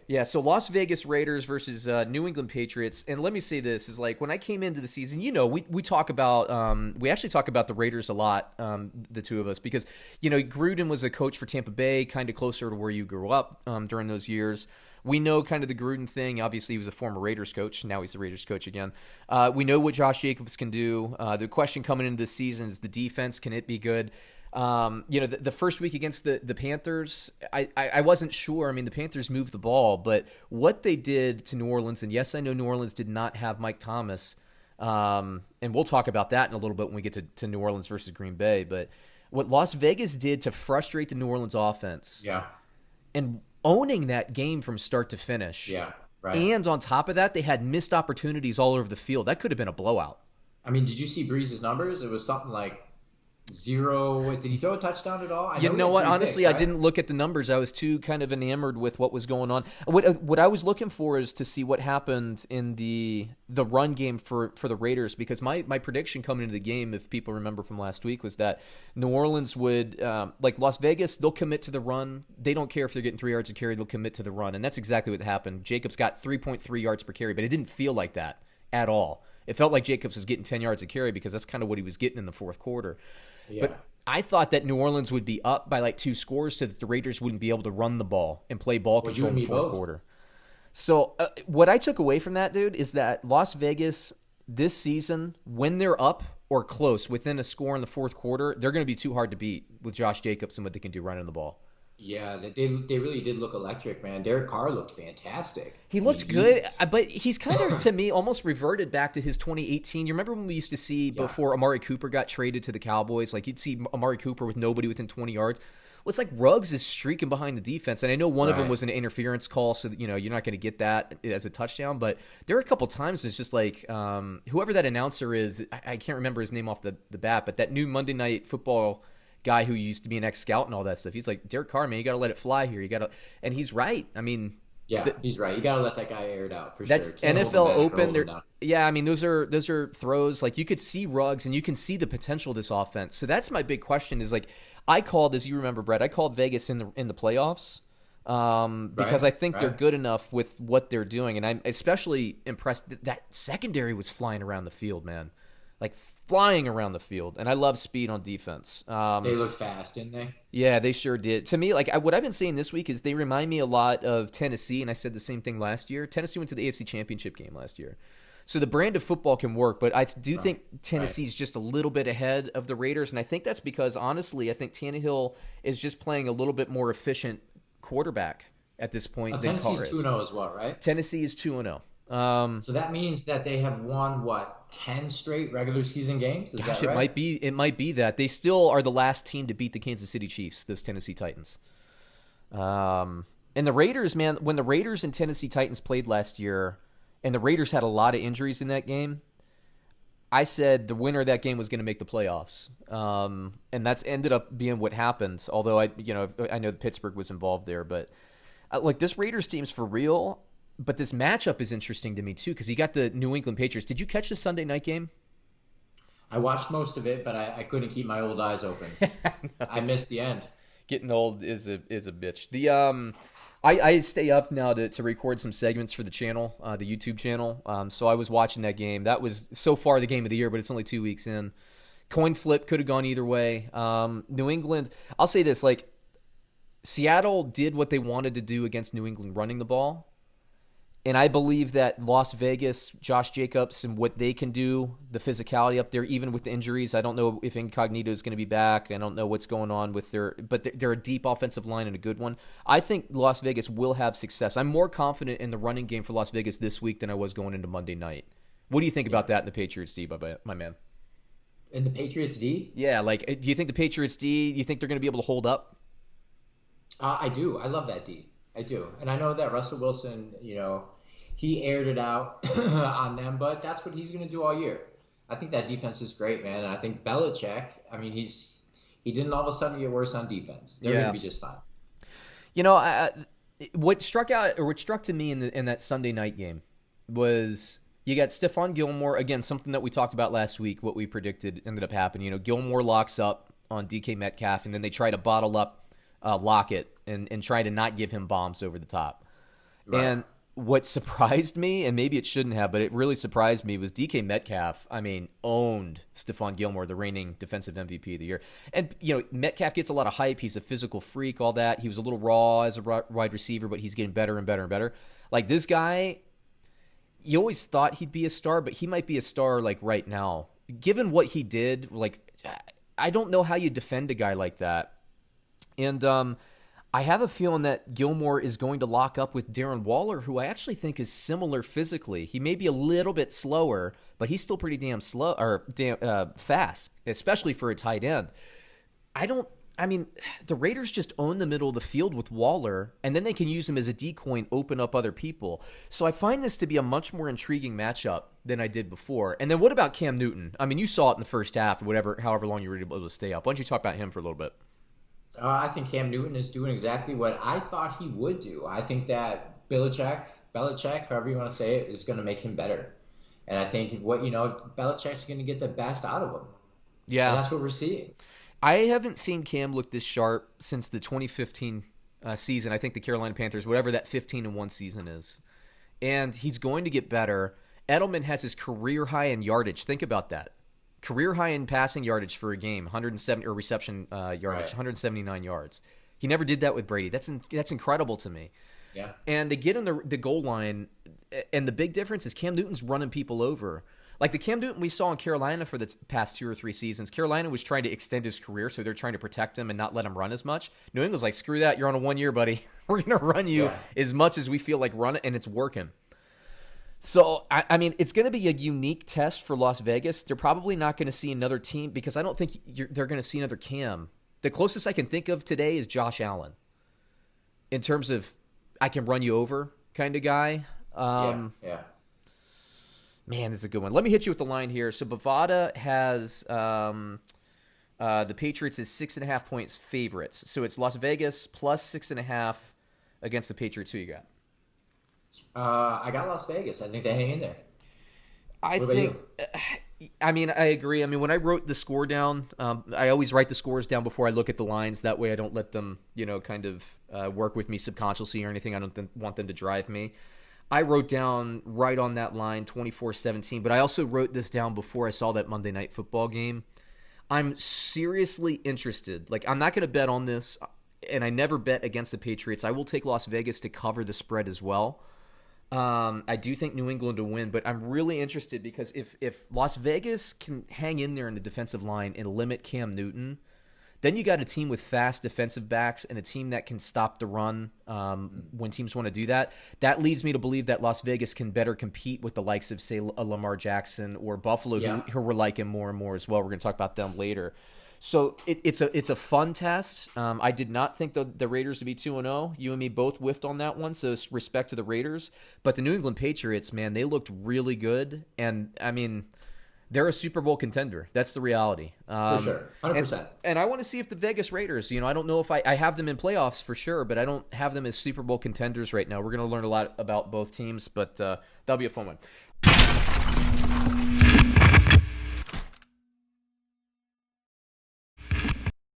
Yeah, so Las Vegas Raiders versus New England Patriots, and let me say this is like when I came into the season, we talk about we actually talk about the Raiders a lot, the two of us, because Gruden was a coach for Tampa Bay, kind of closer to where you grew up during those years. We know kind of the Gruden thing. Obviously, he was a former Raiders coach. Now he's the Raiders coach again. We know what Josh Jacobs can do. The question coming into this season is the defense. Can it be good? The first week against the Panthers, I wasn't sure. I mean, the Panthers moved the ball, but what they did to New Orleans, and yes, I know New Orleans did not have Mike Thomas, and we'll talk about that in a little bit when we get to New Orleans versus Green Bay, but what Las Vegas did to frustrate the New Orleans offense, and owning that game from start to finish, right. And on top of that, they had missed opportunities all over the field. That could have been a blowout. I mean, did you see Breeze's numbers? It was something like 0. Did he throw a touchdown at all? You know what? Honestly, picks, right? I didn't look at the numbers. I was too kind of enamored with what was going on. What I was looking for is to see what happened in the run game for the Raiders, because my prediction coming into the game, if people remember from last week, was that New Orleans would, like Las Vegas, they'll commit to the run. They don't care if they're getting 3 yards a carry. They'll commit to the run. And that's exactly what happened. Jacobs got 3.3 yards per carry, but it didn't feel like that at all. It felt like Jacobs was getting 10 yards a carry because that's kind of what he was getting in the fourth quarter. Yeah. But I thought that New Orleans would be up by like 2 scores so that the Raiders wouldn't be able to run the ball and play ball control in the fourth quarter. So what I took away from that, dude, is that Las Vegas this season, when they're up or close within a score in the fourth quarter, they're going to be too hard to beat with Josh Jacobs and what they can do running the ball. Yeah, they really did look electric, man. Derek Carr looked fantastic. He looked good, but he's kind of, to me, almost reverted back to his 2018. You remember when we used to see before Amari Cooper got traded to the Cowboys? Like, you'd see Amari Cooper with nobody within 20 yards. Well, it's like Ruggs is streaking behind the defense, and I know one of them was an interference call, so that, you're not going to get that as a touchdown, but there are a couple times it's just like whoever that announcer is, I can't remember his name off the bat, but that new Monday Night Football guy who used to be an ex-scout and all that stuff. He's like, Derek Carr, man, you got to let it fly here. And he's right. I mean, he's right. You got to let that guy air it out for that's sure. NFL Open. I mean, those are throws. Like, you could see Ruggs and you can see the potential of this offense. So that's my big question is, like, I called, as you remember, Brett, I called Vegas in the playoffs because I think they're good enough with what they're doing. And I'm especially impressed that secondary was flying around the field, man. Like, flying around the field, and I love speed on defense. They looked fast, didn't they? Yeah, they sure did. To me, like what I've been saying this week is they remind me a lot of Tennessee, and I said the same thing last year. Tennessee went to the AFC Championship game last year. So the brand of football can work, but I do think Tennessee's just a little bit ahead of the Raiders, and I think that's because, honestly, I think Tannehill is just playing a little bit more efficient quarterback at this point than Carr is. Tennessee's 2-0 as well, right? Tennessee is 2-0. So that means that they have won 10 straight regular season games? Is that right? It might be that. They still are the last team to beat the Kansas City Chiefs, those Tennessee Titans. And the Raiders, man, when the Raiders and Tennessee Titans played last year, and the Raiders had a lot of injuries in that game, I said the winner of that game was going to make the playoffs. And that's ended up being what happened, although I know Pittsburgh was involved there. But this Raiders team's for real. But this matchup is interesting to me, too, because you got the New England Patriots. Did you catch the Sunday night game? I watched most of it, but I couldn't keep my old eyes open. I missed the end. Getting old is a bitch. I stay up now to record some segments for the channel, the YouTube channel. So I was watching that game. That was so far the game of the year, but it's only 2 weeks in. Coin flip could have gone either way. New England, I'll say this, like, Seattle did what they wanted to do against New England running the ball. And I believe that Las Vegas, Josh Jacobs, and what they can do, the physicality up there, even with the injuries. I don't know if Incognito is going to be back. I don't know what's going on with but they're a deep offensive line and a good one. I think Las Vegas will have success. I'm more confident in the running game for Las Vegas this week than I was going into Monday night. What do you think about that in the Patriots D, my man? In the Patriots D? Yeah, like, do you think the Patriots D, you think they're going to be able to hold up? I do. I love that D. I do. And I know that Russell Wilson, he aired it out on them, but that's what he's going to do all year. I think that defense is great, man. And I think Belichick, I mean, he didn't all of a sudden get worse on defense. They're going to be just fine. What struck to me in that Sunday night game was you got Stephon Gilmore, again, something that we talked about last week, what we predicted ended up happening. Gilmore locks up on DK Metcalf, and then they try to bottle up Lockett and try to not give him bombs over the top. Right. And what surprised me, and maybe it shouldn't have, but it really surprised me, was DK Metcalf. I mean, owned Stephon Gilmore, the reigning defensive MVP of the year. And, Metcalf gets a lot of hype. He's a physical freak, all that. He was a little raw as a wide receiver, but he's getting better and better and better. Like, this guy, you always thought he'd be a star, but he might be a star, like, right now. Given what he did, like, I don't know how you defend a guy like that. And, I have a feeling that Gilmore is going to lock up with Darren Waller, who I actually think is similar physically. He may be a little bit slower, but he's still pretty damn slow or fast, especially for a tight end. The Raiders just own the middle of the field with Waller, and then they can use him as a decoy and open up other people. So I find this to be a much more intriguing matchup than I did before. And then what about Cam Newton? I mean, you saw it in the first half, however long you were able to stay up. Why don't you talk about him for a little bit? I think Cam Newton is doing exactly what I thought he would do. I think that Belichick, however you want to say it, is going to make him better. And I think Belichick's going to get the best out of him. Yeah. And that's what we're seeing. I haven't seen Cam look this sharp since the 2015 season. I think the Carolina Panthers, whatever that 15-1 season is. And he's going to get better. Edelman has his career high in yardage. Think about that. Career high in passing yardage for a game, 170 or reception yardage, right. 179 yards. He never did that with Brady. That's incredible to me. Yeah. And they get in the goal line, and the big difference is Cam Newton's running people over. Like the Cam Newton we saw in Carolina for the past 2 or 3 seasons, Carolina was trying to extend his career, so they're trying to protect him and not let him run as much. New England's like, screw that, you're on a 1 year, buddy. We're going to run you as much as we feel like run it, and it's working. So, I mean, it's going to be a unique test for Las Vegas. They're probably not going to see another team because I don't think they're going to see another Cam. The closest I can think of today is Josh Allen in terms of I can run you over kind of guy. Yeah. Man, this is a good one. Let me hit you with the line here. So, Bovada has the Patriots as 6.5 points favorites. So, it's Las Vegas plus 6.5 against the Patriots. Who you got? I got Las Vegas. I think they hang in there. I agree. I mean, when I wrote the score down, I always write the scores down before I look at the lines. That way I don't let them, kind of work with me subconsciously or anything. I don't want them to drive me. I wrote down right on that line, 24-17, but I also wrote this down before I saw that Monday Night Football game. I'm seriously interested. Like, I'm not going to bet on this, and I never bet against the Patriots. I will take Las Vegas to cover the spread as well. I do think New England will win, but I'm really interested because if Las Vegas can hang in there in the defensive line and limit Cam Newton, then you got a team with fast defensive backs and a team that can stop the run when teams want to do that. That leads me to believe that Las Vegas can better compete with the likes of, say, a Lamar Jackson or Buffalo, who we're liking more and more as well. We're going to talk about them later. So it's a fun test. I did not think the Raiders would be 2-0. You and me both whiffed on that one, so respect to the Raiders. But the New England Patriots, man, they looked really good. And, I mean, they're a Super Bowl contender. That's the reality. For sure, 100%. And I want to see if the Vegas Raiders, I don't know if I have them in playoffs for sure, but I don't have them as Super Bowl contenders right now. We're going to learn a lot about both teams, but that'll be a fun one.